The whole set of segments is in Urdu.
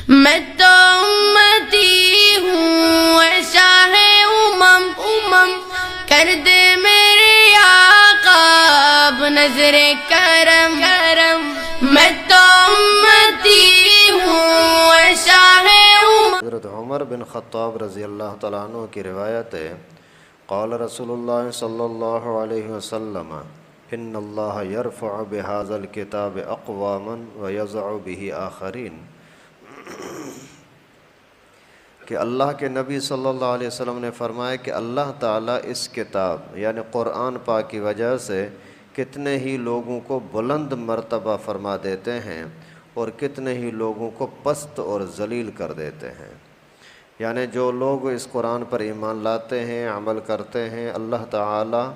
میں تو امتی ہوں اے شاہ امم، کر دے میرے آقا اب نظر کرم، میں تو امتی ہوں اے شاہ امم۔ حضرت عمر بن خطاب رضی اللہ تعالیٰ عنہ کی روایت ہے، قال رسول اللہ صلی اللہ علیہ وسلم ان اللہ یرفع بهذا الکتاب اقواما ویضع به آخرین، کہ اللہ کے نبی صلی اللہ علیہ وسلم نے فرمایا کہ اللہ تعالیٰ اس کتاب یعنی قرآن پاک کی وجہ سے کتنے ہی لوگوں کو بلند مرتبہ فرما دیتے ہیں اور کتنے ہی لوگوں کو پست اور ذلیل کر دیتے ہیں۔ یعنی جو لوگ اس قرآن پر ایمان لاتے ہیں، عمل کرتے ہیں، اللہ تعالیٰ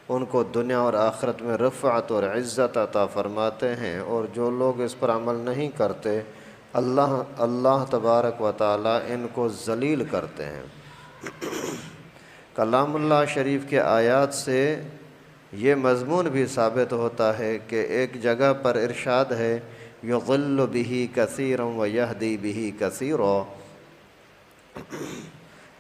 ان کو دنیا اور آخرت میں رفعت اور عزت عطا فرماتے ہیں، اور جو لوگ اس پر عمل نہیں کرتے اللہ تبارک و تعالیٰ ان کو ذلیل کرتے ہیں۔ کلام اللہ شریف کے آیات سے یہ مضمون بھی ثابت ہوتا ہے کہ ایک جگہ پر ارشاد ہے یضل بہ کثیرا ویہدی بہ کثیرا،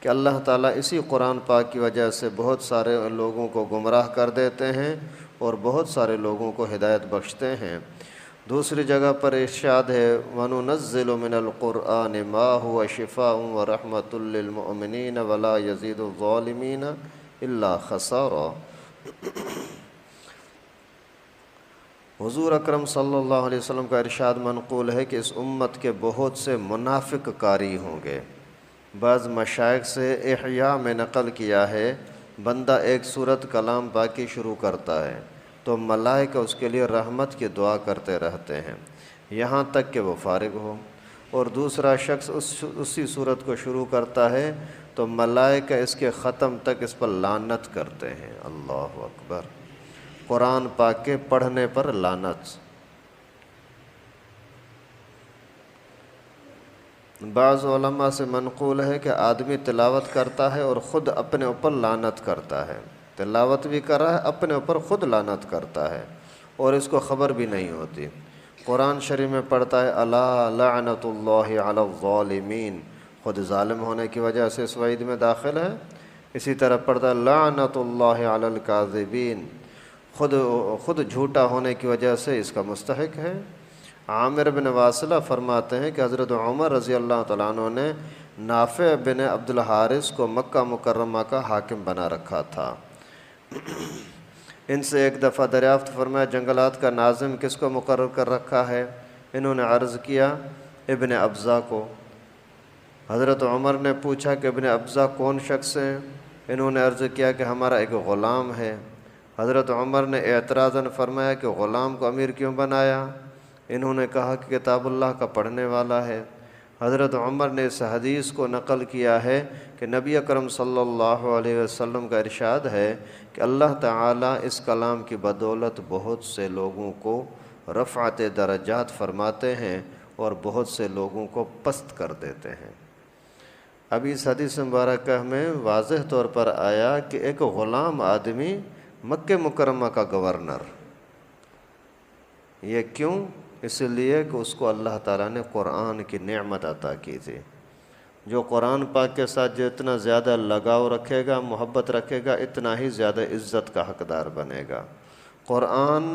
کہ اللہ تعالیٰ اسی قرآن پاک کی وجہ سے بہت سارے لوگوں کو گمراہ کر دیتے ہیں اور بہت سارے لوگوں کو ہدایت بخشتے ہیں۔ دوسری جگہ پر ارشاد ہے وَنُنَزِّلُ مِنَ الْقُرْآنِ مَا هُوَ شِفَاءٌ وَرَحْمَةٌ لِّلْمُؤْمِنِينَ وَلَا يَزِيدُ الظَّالِمِينَ إِلَّا خَسَارًا۔ حضور اکرم صلی اللہ علیہ وسلم کا ارشاد منقول ہے کہ اس امت کے بہت سے منافق قاری ہوں گے۔ بعض مشائخ سے احیاء میں نقل کیا ہے، بندہ ایک سورت کلام باقی شروع کرتا ہے تو ملائکہ اس کے لیے رحمت کی دعا کرتے رہتے ہیں یہاں تک کہ وہ فارغ ہو، اور دوسرا شخص اسی سورت کو شروع کرتا ہے تو ملائکہ اس کے ختم تک اس پر لعنت کرتے ہیں۔ اللہ اکبر! قرآن پاک کے پڑھنے پر لعنت۔ بعض علماء سے منقول ہے کہ آدمی تلاوت کرتا ہے اور خود اپنے اوپر لعنت کرتا ہے، تلاوت بھی کر رہا ہے، اپنے اوپر خود لعنت کرتا ہے اور اس کو خبر بھی نہیں ہوتی۔ قرآن شریف میں پڑھتا ہے الا لعنت اللہ علی الظالمین، خود ظالم ہونے کی وجہ سے اس وعید میں داخل ہے۔ اسی طرح پڑھتا ہے لعنت اللہ علی الکاذبین، خود جھوٹا ہونے کی وجہ سے اس کا مستحق ہے۔ عامر بن واصلہ فرماتے ہیں کہ حضرت عمر رضی اللہ تعالیٰ عنہ نے نافع بن عبد الحارث کو مکہ مکرمہ کا حاکم بنا رکھا تھا۔ ان سے ایک دفعہ دریافت فرمایا جنگلات کا ناظم کس کو مقرر کر رکھا ہے؟ انہوں نے عرض کیا ابن ابزہ کو۔ حضرت عمر نے پوچھا کہ ابن ابزہ کون شخص ہیں؟ انہوں نے عرض کیا کہ ہمارا ایک غلام ہے۔ حضرت عمر نے اعتراضاً فرمایا کہ غلام کو امیر کیوں بنایا؟ انہوں نے کہا کہ کتاب اللہ کا پڑھنے والا ہے۔ حضرت عمر نے اس حدیث کو نقل کیا ہے کہ نبی اکرم صلی اللہ علیہ وسلم کا ارشاد ہے کہ اللہ تعالیٰ اس کلام کی بدولت بہت سے لوگوں کو رفعت درجات فرماتے ہیں اور بہت سے لوگوں کو پست کر دیتے ہیں۔ ابھی اس حدیث مبارکہ میں واضح طور پر آیا کہ ایک غلام آدمی مکہ مکرمہ کا گورنر، یہ کیوں؟ اس لیے کہ اس کو اللہ تعالیٰ نے قرآن کی نعمت عطا کی تھی۔ جو قرآن پاک کے ساتھ جتنا زیادہ لگاؤ رکھے گا، محبت رکھے گا، اتنا ہی زیادہ عزت کا حقدار بنے گا۔ قرآن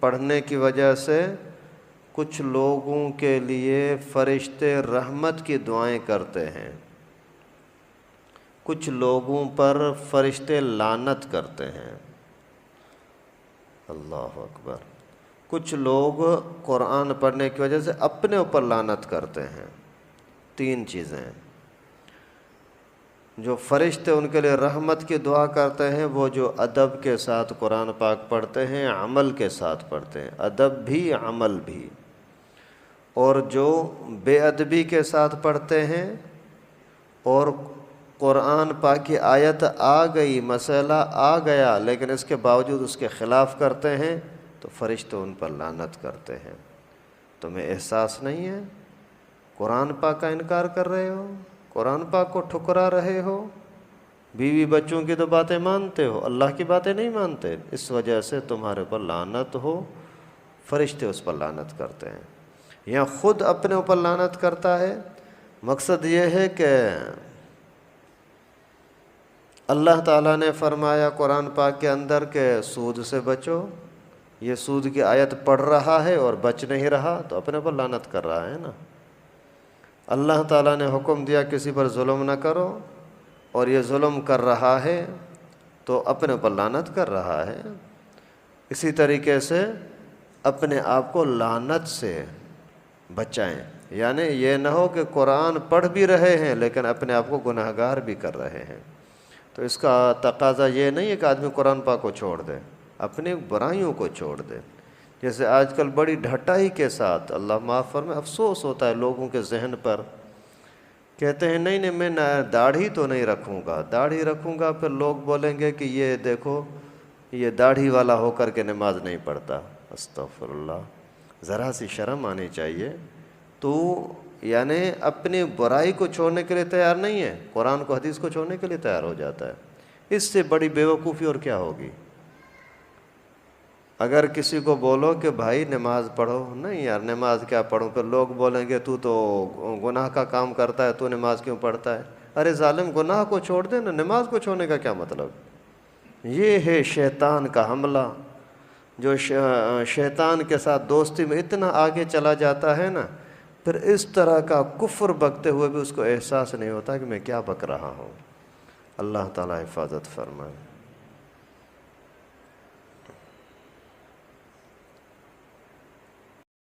پڑھنے کی وجہ سے کچھ لوگوں کے لیے فرشتے رحمت کی دعائیں کرتے ہیں، کچھ لوگوں پر فرشتے لعنت کرتے ہیں۔ اللہ اکبر! کچھ لوگ قرآن پڑھنے کی وجہ سے اپنے اوپر لعنت کرتے ہیں۔ تین چیزیں، جو فرشتے ان کے لیے رحمت کی دعا کرتے ہیں، وہ جو ادب کے ساتھ قرآن پاک پڑھتے ہیں، عمل کے ساتھ پڑھتے ہیں، ادب بھی عمل بھی، اور جو بے ادبی کے ساتھ پڑھتے ہیں اور قرآن پاک کی آیت آ گئی، مسئلہ آ گیا لیکن اس کے باوجود اس کے خلاف کرتے ہیں تو فرشتے ان پر لعنت کرتے ہیں۔ تمہیں احساس نہیں ہے؟ قرآن پاک کا انکار کر رہے ہو، قرآن پاک کو ٹھکرا رہے ہو، بیوی بچوں کی تو باتیں مانتے ہو، اللہ کی باتیں نہیں مانتے، اس وجہ سے تمہارے پر لعنت ہو، فرشتے اس پر لعنت کرتے ہیں۔ یا خود اپنے اوپر لعنت کرتا ہے؟ مقصد یہ ہے کہ اللہ تعالیٰ نے فرمایا قرآن پاک کے اندر کہ سود سے بچو، یہ سود کی آیت پڑھ رہا ہے اور بچ نہیں رہا تو اپنے پر لعنت کر رہا ہے نا۔ اللہ تعالیٰ نے حکم دیا کسی پر ظلم نہ کرو اور یہ ظلم کر رہا ہے تو اپنے پر لعنت کر رہا ہے۔ اسی طریقے سے اپنے آپ کو لعنت سے بچائیں، یعنی یہ نہ ہو کہ قرآن پڑھ بھی رہے ہیں لیکن اپنے آپ کو گناہ گار بھی کر رہے ہیں۔ تو اس کا تقاضا یہ نہیں ہے کہ آدمی قرآن پاک کو چھوڑ دے، اپنی برائیوں کو چھوڑ دے۔ جیسے آج کل بڑی ڈھٹائی کے ساتھ، اللہ معاف فرمائے، افسوس ہوتا ہے لوگوں کے ذہن پر، کہتے ہیں نہیں میں داڑھی تو نہیں رکھوں گا، داڑھی رکھوں گا پھر لوگ بولیں گے کہ یہ دیکھو یہ داڑھی والا ہو کر کے نماز نہیں پڑھتا۔ استغفر اللہ، ذرا سی شرم آنی چاہیے۔ تو یعنی اپنی برائی کو چھوڑنے کے لیے تیار نہیں ہے، قرآن کو حدیث کو چھوڑنے کے لیے تیار ہو جاتا ہے۔ اس سے بڑی بیوقوفی اور کیا ہوگی؟ اگر کسی کو بولو کہ بھائی نماز پڑھو، نہیں یار نماز کیا پڑھوں، پھر لوگ بولیں گے تو گناہ کا کام کرتا ہے، تو نماز کیوں پڑھتا ہے؟ ارے ظالم، گناہ کو چھوڑ دے نا، نماز کو چھوڑنے کا کیا مطلب؟ یہ ہے شیطان کا حملہ، جو شیطان کے ساتھ دوستی میں اتنا آگے چلا جاتا ہے نا، پھر اس طرح کا کفر بکتے ہوئے بھی اس کو احساس نہیں ہوتا کہ میں کیا بک رہا ہوں۔ اللہ تعالیٰ حفاظت فرمائے۔